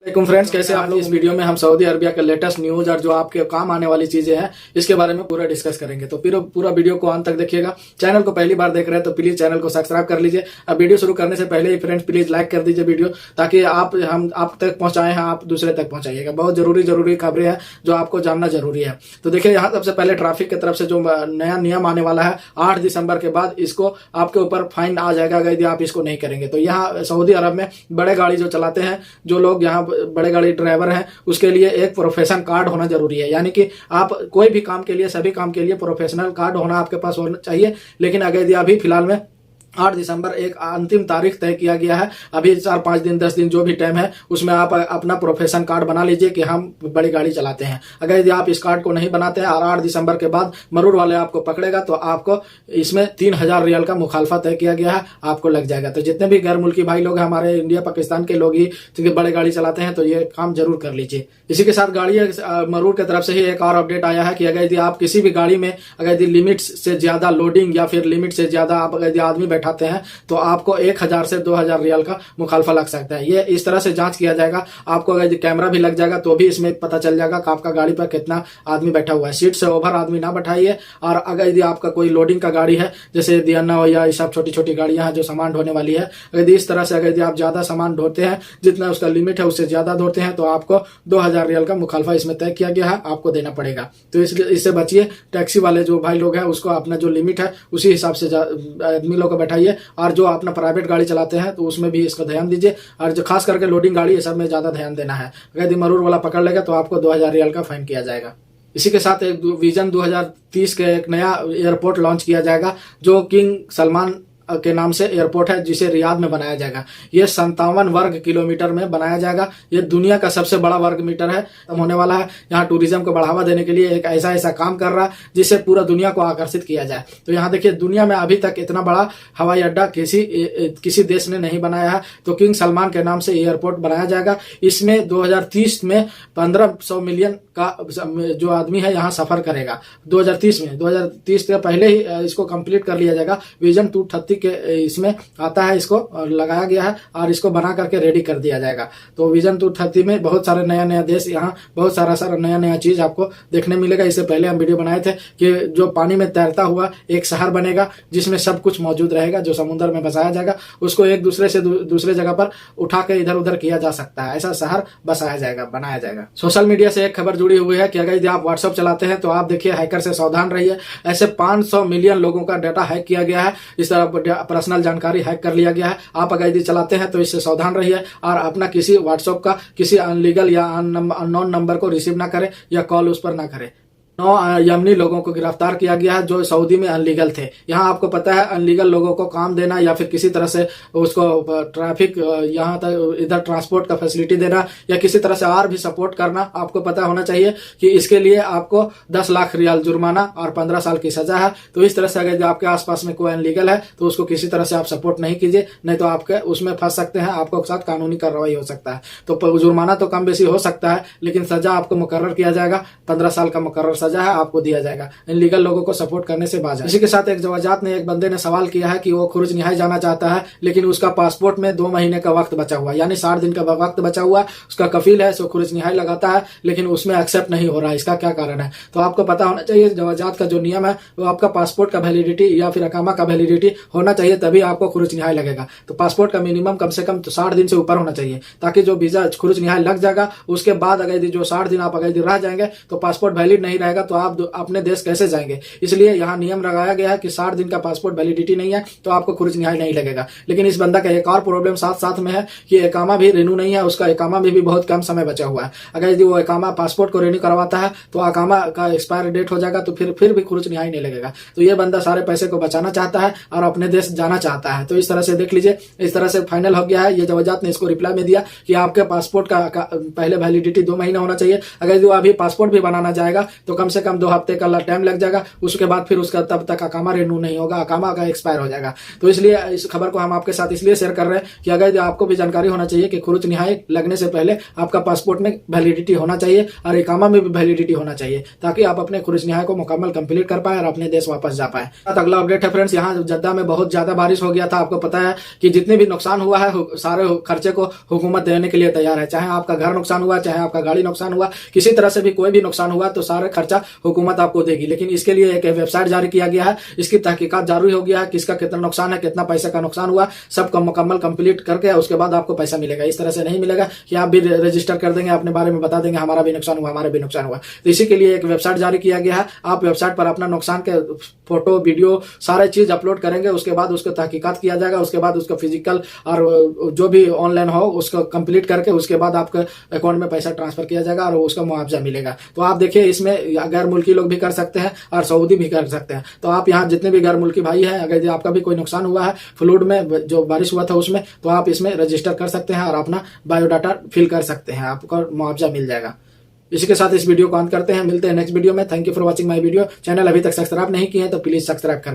Friends, कैसे आप लोग। इस वीडियो में हम सऊदी अरबिया के लेटेस्ट न्यूज और जो आपके काम आने वाली चीजें हैं इसके बारे में पूरा डिस्कस करेंगे। तो फिर पूरा वीडियो को अंत तक देखिएगा। चैनल को पहली बार देख रहे हैं तो प्लीज चैनल को सब्सक्राइब कर लीजिए। अब वीडियो शुरू करने से पहले ही फ्रेंड्स प्लीज लाइक कर दीजिए वीडियो, ताकि हम आप तक पहुंचाए हैं, आप दूसरे तक पहुंचाइएगा। बहुत जरूरी खबरें हैं जो आपको जानना जरूरी है। तो देखिए, यहाँ सबसे पहले ट्रैफिक की तरफ से जो नया नियम आने वाला है 8 दिसंबर के बाद, इसको आपके ऊपर फाइन आ जाएगा यदि आप इसको नहीं करेंगे। तो यहाँ सऊदी अरब में बड़े गाड़ी जो चलाते हैं, जो लोग यहाँ बड़े गाड़ी ड्राइवर है, उसके लिए एक प्रोफेशन कार्ड होना जरूरी है। यानी कि आप कोई भी काम के लिए, सभी काम के लिए प्रोफेशनल कार्ड होना आपके पास होना चाहिए। लेकिन अगर अभी फिलहाल में 8 दिसंबर एक अंतिम तारीख तय किया गया है। अभी 4-5 दिन 10 दिन जो भी टाइम है उसमें आप अपना प्रोफेशन कार्ड बना लीजिए कि हम बड़ी गाड़ी चलाते हैं। अगर यदि आप इस कार्ड को नहीं बनाते हैं और 8 दिसंबर के बाद मरूर वाले आपको पकड़ेगा तो आपको इसमें 3000 रियाल का मुखालफा तय किया गया है, आपको लग जाएगा। तो जितने भी गैर मुल्की भाई लोग हैं, हमारे इंडिया पाकिस्तान के लोग ही जिनके बड़े गाड़ी चलाते हैं, तो ये काम जरूर कर लीजिए। इसी के साथ गाड़ी मरूर की तरफ से ही एक और अपडेट आया है कि अगर यदि आप किसी भी गाड़ी में अगर यदि लिमिट से ज्यादा लोडिंग या फिर लिमिट से ज्यादा आप अगर आदमी बैठाते हैं तो आपको 1000 से 2000 रियाल का मुखालफा लग सकता है। ये इस तरह से जांच किया जाएगा। आपको अगर कैमरा भी लग जाएगा तो भी इसमें पता चल जाएगा कि आपका गाड़ी पर कितना आदमी बैठा हुआ है। सीट से ओवर आदमी ना बैठाइए। और अगर यदि आपका कोई लोडिंग का गाड़ी है, जैसे दियाना हो या ये सब छोटी छोटी गाड़ियां हैं जो सामान ढोने वाली है, अगर इस तरह से अगर यदि आप ज्यादा सामान ढोते हैं, जितना उसका लिमिट है उससे ज्यादा ढोते हैं, तो आपको 2000 रियाल का मुखालफा इसमें तय किया गया है, आपको देना पड़ेगा। तो इससे बचिए। टैक्सी वाले जो भाई लोग हैं उसको अपना जो लिमिट है उसी हिसाब से आदमी लोग को बैठाइए। और जो अपना प्राइवेट गाड़ी चलाते हैं तो उसमें भी इसका ध्यान दीजिए। और जो खास करके लोडिंग गाड़ी ये सब में ज्यादा ध्यान देना है। अगर मरूर वाला पकड़ लेगा तो आपको 2000 रियाल का फाइन किया जाएगा। इसी के साथ एक विजन 2030 के एक नया एयरपोर्ट लॉन्च किया जाएगा, जो किंग सलमान के नाम से एयरपोर्ट है, जिसे रियाद में बनाया जाएगा। ये 57 वर्ग किलोमीटर में बनाया जाएगा। ये दुनिया का सबसे बड़ा वर्ग मीटर है होने वाला है। यहाँ टूरिज्म को बढ़ावा देने के लिए एक ऐसा काम कर रहा है जिससे पूरा दुनिया को आकर्षित किया जाए। तो यहाँ देखिए, दुनिया में अभी तक इतना बड़ा हवाई अड्डा किसी देश ने नहीं बनाया है। तो किंग सलमान के नाम से एयरपोर्ट बनाया जाएगा। इसमें 2030 में 1500 मिलियन का जो आदमी है यहाँ सफर करेगा। 2030 के पहले ही इसको कंप्लीट कर लिया जाएगा। विजन 2030 के इसमें आता है, इसको लगाया गया है और इसको बना करके रेडी कर दिया जाएगा। तो विजन 2030 में बहुत सारे नया देश, यहाँ बहुत सारा नया चीज आपको देखने मिलेगा। इससे पहले हम वीडियो बनाए थे कि जो पानी में तैरता हुआ एक शहर बनेगा, जिसमें सब कुछ मौजूद रहेगा, जो समुद्र में बसाया जाएगा। उसको एक दूसरे से दूसरे जगह पर उठा के इधर उधर किया जा सकता है। ऐसा शहर बसाया जाएगा, बनाया जाएगा। सोशल मीडिया से एक खबर जुड़ी हुई है कि अगर आप व्हाट्सएप चलाते हैं तो आप देखिए हैकर से सावधान रहिए। ऐसे 500 मिलियन लोगों का डाटा हैक किया गया है। इस तरह पर्सनल जानकारी हैक कर लिया गया है। आप अगर यदि चलाते हैं तो इससे सावधान रहिए और अपना किसी व्हाट्सएप का किसी अनलीगल या अननोन नंबर को रिसीव ना करें या कॉल उस पर ना करें। 9 यमनी लोगों को गिरफ्तार किया गया है जो सऊदी में अनलीगल थे। यहाँ आपको पता है, अनलीगल लोगों को काम देना या फिर किसी तरह से उसको ट्रैफिक यहाँ तक इधर ट्रांसपोर्ट का फैसिलिटी देना या किसी तरह से और भी सपोर्ट करना, आपको पता होना चाहिए कि इसके लिए आपको 10 लाख रियाल जुर्माना और 15 साल की सजा है। तो इस तरह से अगर आपके आसपास में कोई अनलीगल है तो उसको किसी तरह से आप सपोर्ट नहीं कीजिए, नहीं तो आपके उसमें फंस सकते हैं, आपको साथ कानूनी कार्रवाई हो सकता है। तो जुर्माना तो कम बेसी हो सकता है, लेकिन सजा आपको मुकर्रर किया जाएगा। 15 साल का मुकर्रर सजा है, आपको दिया जाएगा। इनलीगल लोगों को सपोर्ट करने से बाज। इसी के साथ एक जवाजात ने, एक बंदे ने सवाल किया है कि वो खुरुज निहाई जाना चाहता है, लेकिन उसका पासपोर्ट में 2 महीने का वक्त बचा हुआ, यानी 60 दिन का वक्त बचा हुआ। उसका कफील है, सो खुरुज निहाई लगाता है, लेकिन उसमें एक्सेप्ट नहीं हो रहा है। इसका क्या कारण है? तो आपको पता होना चाहिए, जवाजात का जो नियम है वो आपका पासपोर्ट का वैलिडिटी या फिर अकामा का वैलिडिटी होना चाहिए, तभी आपको खुरुज निहाई लगेगा। तो पासपोर्ट का मिनिमम कम से कम 60 दिन से ऊपर होना चाहिए, ताकि जो वीजा खुरुज निहाई लग जाएगा उसके बाद अगर जो 60 दिन आप अगर रह जाएंगे तो पासपोर्ट वैलिड नहीं रहेगा, तो आप अपने देश कैसे जाएंगे। इसलिए यहाँ नियम लगाया गया है कि 60 दिन का पासपोर्ट वैलिडिटी नहीं है तो आपको खुरुज निहाई नहीं लगेगा। लेकिन इस बंदा का एक और प्रॉब्लम साथ में है कि एकामा भी रिन्यू नहीं है, उसका एकामा में भी बहुत कम समय बचा हुआ है। अगर यदि वो एकामा पासपोर्ट को रिन्यू करवाता है तो एकामा का एक्सपायर डेट हो जाएगा, तो फिर भी खुरुज निहाई नहीं लगेगा। तो ये बंदा सारे पैसे को बचाना चाहता है और अपने देश जाना चाहता है। तो इस तरह से देख लीजिए, इस तरह से फाइनल हो गया है। ये जवाजात ने इसको रिप्लाई में दिया कि आपके पासपोर्ट का पहले वैलिडिटी 2 महीना होना चाहिए। अगर जो अभी पासपोर्ट भी बनाना जाएगा तो कम कम से कम 2 हफ्ते का टाइम लग जाएगा। उसके बाद फिर उसका तब तक अकामा रिन्यू नहीं होगा, अकामा का एक्सपायर हो जाएगा। तो इसलिए इस खबर को हम आपके साथ इसलिए शेयर कर रहे हैं कि अगर आपको भी जानकारी होना चाहिए कि खुरुच निहाई लगने से पहले आपका पासपोर्ट में वैलिडिटी होना चाहिए और इकामा में भी वैलिडिटी होना चाहिए, ताकि आप अपने खुरुच निहाई को मुकम्मल कंप्लीट कर पाए और अपने देश वापस जा पाए। अगला अपडेट है फ्रेंड्स, यहाँ जद्दा में बहुत ज्यादा बारिश हो गया था। आपको पता है कि जितने भी नुकसान हुआ है सारे खर्चे को हुकूमत देने के लिए तैयार है। चाहे आपका घर नुकसान हुआ, चाहे आपका गाड़ी नुकसान हुआ, किसी तरह से भी कोई भी नुकसान हुआ तो सारे खर्चा हुकूमत आपको देगी। लेकिन इसके लिए एक वेबसाइट जारी किया गया है, इसकी तहकीकात जारी हो गया है, किसका कितना नुकसान है, कितना पैसे का नुकसान हुआ, सबका मुकम्मल कंप्लीट करके उसके बाद आपको पैसा मिलेगा। इस तरह से नहीं मिलेगा कि आप भी रजिस्टर कर देंगे, अपने बारे में बता देंगे हमारा भी नुकसान हुआ, हमारा भी नुकसान हुआ। तो इसी के लिए एक वेबसाइट जारी किया गया है। आप वेबसाइट पर अपना नुकसान के फोटो, वीडियो, सारे चीज अपलोड करेंगे, उसके बाद उसको तहकीकात किया जाएगा, उसके बाद उसका फिजिकल और जो भी ऑनलाइन हो उसको कंप्लीट करके उसके बाद आपके अकाउंट में पैसा ट्रांसफर किया जाएगा और उसका मुआवजा मिलेगा। तो आप देखिए, इसमें गैर मुल्की लोग भी कर सकते हैं और सऊदी भी कर सकते हैं। तो आप यहाँ जितने भी गैर मुल्की भाई हैं, अगर आपका भी कोई नुकसान हुआ है फ्लूड में, जो बारिश हुआ था उसमें, तो आप इसमें रजिस्टर कर सकते हैं और अपना बायोडाटा फिल कर सकते हैं, आपको मुआवजा मिल जाएगा। इसी के साथ इस वीडियो को अंत करते हैं, मिलते हैं नेक्स्ट वीडियो में। Thank you for watching my video. Channel अभी तक सब्सक्राइब नहीं किए हैं तो प्लीज सब्सक्राइब कर